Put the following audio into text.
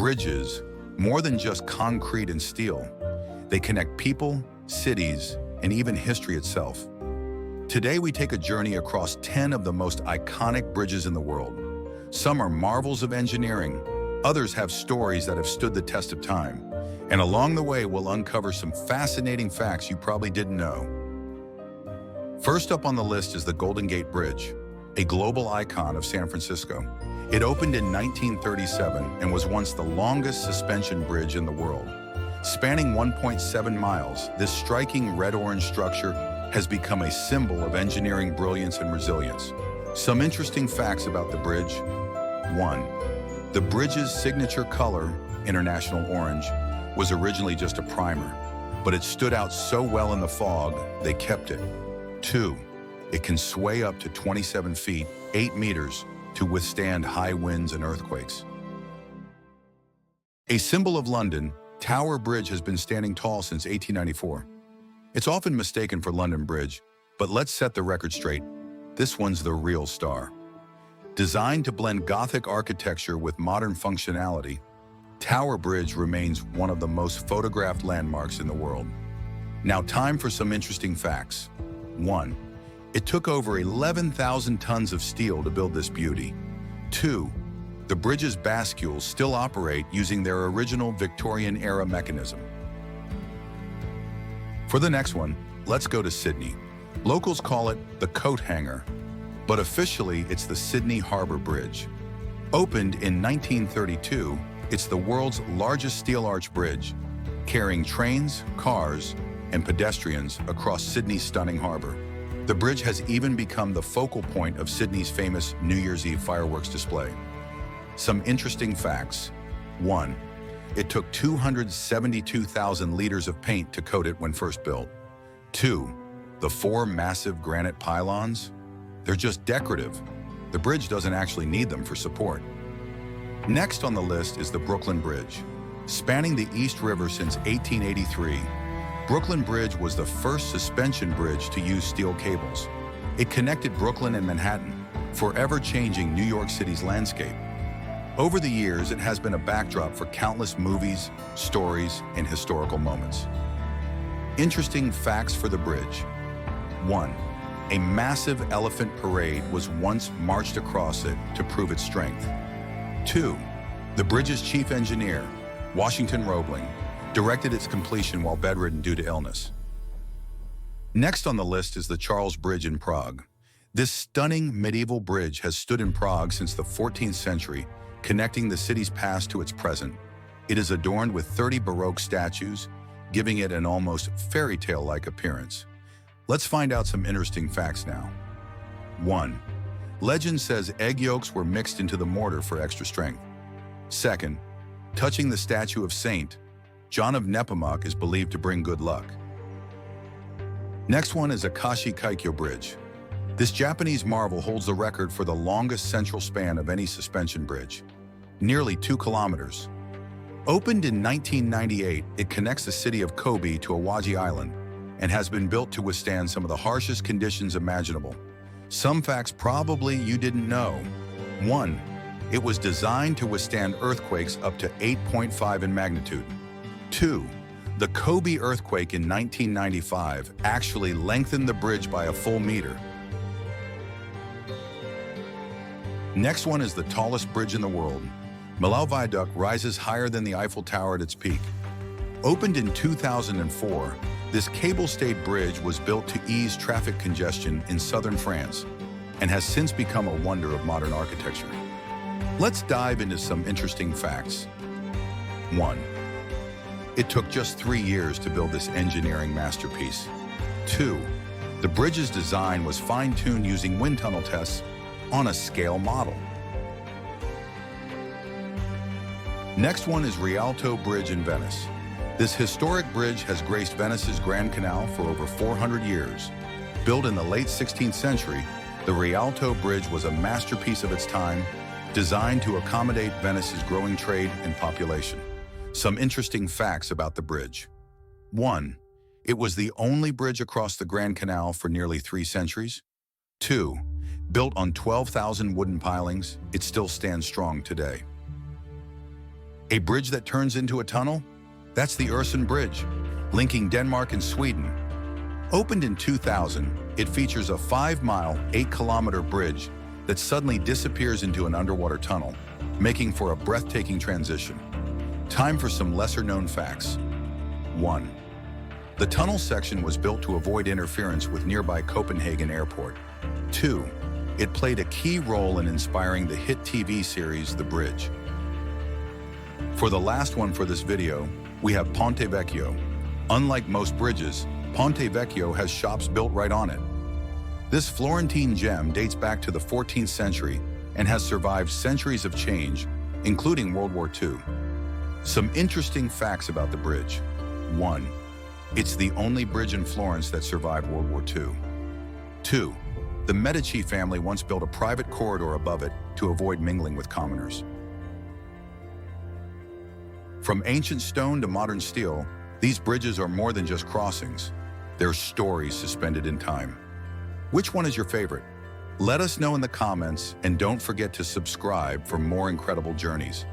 Bridges, more than just concrete and steel, they connect people, cities, and even history itself. Today we take a journey across 10 of the most iconic bridges in the world. Some are marvels of engineering, others have stories that have stood the test of time, and along the way we'll uncover some fascinating facts you probably didn't know. First up on the list is the Golden Gate Bridge, a global icon of San Francisco. It opened in 1937 and was once the longest suspension bridge in the world. Spanning 1.7 miles, this striking red-orange structure has become a symbol of engineering brilliance and resilience. Some interesting facts about the bridge. 1. The bridge's signature color, international orange, was originally just a primer, but it stood out so well in the fog, they kept it. 2. It can sway up to 27 feet, 8 meters, to withstand high winds and earthquakes. A symbol of London, Tower Bridge has been standing tall since 1894. It's often mistaken for London Bridge, but let's set the record straight. This one's the real star. Designed to blend Gothic architecture with modern functionality, Tower Bridge remains one of the most photographed landmarks in the world. Now, time for some interesting facts. 1. It took over 11,000 tons of steel to build this beauty. 2. The bridge's bascules still operate using their original Victorian-era mechanism. For the next one, let's go to Sydney. Locals call it the coat hanger, but officially it's the Sydney Harbour Bridge. Opened in 1932, it's the world's largest steel arch bridge, carrying trains, cars, and pedestrians across Sydney's stunning harbour. The bridge has even become the focal point of Sydney's famous New Year's Eve fireworks display. Some interesting facts. 1. It took 272,000 liters of paint to coat it when first built. 2. The 4 massive granite pylons? They're just decorative. The bridge doesn't actually need them for support. Next on the list is the Brooklyn Bridge. Spanning the East River since 1883, Brooklyn Bridge was the first suspension bridge to use steel cables. It connected Brooklyn and Manhattan, forever changing New York City's landscape. Over the years, it has been a backdrop for countless movies, stories, and historical moments. Interesting facts for the bridge. 1. A massive elephant parade was once marched across it to prove its strength. 2. The bridge's chief engineer, Washington Roebling, directed its completion while bedridden due to illness. Next on the list is the Charles Bridge in Prague. This stunning medieval bridge has stood in Prague since the 14th century, connecting the city's past to its present. It is adorned with 30 Baroque statues, giving it an almost fairy tale-like appearance. Let's find out some interesting facts now. 1. Legend says egg yolks were mixed into the mortar for extra strength. 2. Touching the statue of Saint John of Nepomuk is believed to bring good luck. Next one is Akashi Kaikyo Bridge. This Japanese marvel holds the record for the longest central span of any suspension bridge, nearly 2 kilometers. Opened in 1998, it connects the city of Kobe to Awaji Island and has been built to withstand some of the harshest conditions imaginable. Some facts probably you didn't know. 1. It was designed to withstand earthquakes up to 8.5 in magnitude. 2. The Kobe earthquake in 1995 actually lengthened the bridge by a full meter. Next one is the tallest bridge in the world. Millau Viaduct rises higher than the Eiffel Tower at its peak. Opened in 2004, this cable-stayed bridge was built to ease traffic congestion in southern France and has since become a wonder of modern architecture. Let's dive into some interesting facts. 1. It took just 3 years to build this engineering masterpiece. 2. The bridge's design was fine-tuned using wind tunnel tests on a scale model. Next one is Rialto Bridge in Venice. This historic bridge has graced Venice's Grand Canal for over 400 years. Built in the late 16th century, the Rialto Bridge was a masterpiece of its time, designed to accommodate Venice's growing trade and population. Some interesting facts about the bridge. 1. It was the only bridge across the Grand Canal for nearly 3 centuries. 2. Built on 12,000 wooden pilings, it still stands strong today. A bridge that turns into a tunnel? That's the Øresund Bridge, linking Denmark and Sweden. Opened in 2000, it features a 5-mile, 8-kilometer bridge that suddenly disappears into an underwater tunnel, making for a breathtaking transition. Time for some lesser-known facts. 1. The tunnel section was built to avoid interference with nearby Copenhagen Airport. 2. It played a key role in inspiring the hit TV series The Bridge. For the last one for this video, we have Ponte Vecchio. Unlike most bridges, Ponte Vecchio has shops built right on it. This Florentine gem dates back to the 14th century and has survived centuries of change, including World War II. Some interesting facts about the bridge. 1. It's the only bridge in Florence that survived World War II. 2. The Medici family once built a private corridor above it to avoid mingling with commoners. From ancient stone to modern steel, these bridges are more than just crossings. They're stories suspended in time. Which one is your favorite? Let us know in the comments, and don't forget to subscribe for more incredible journeys.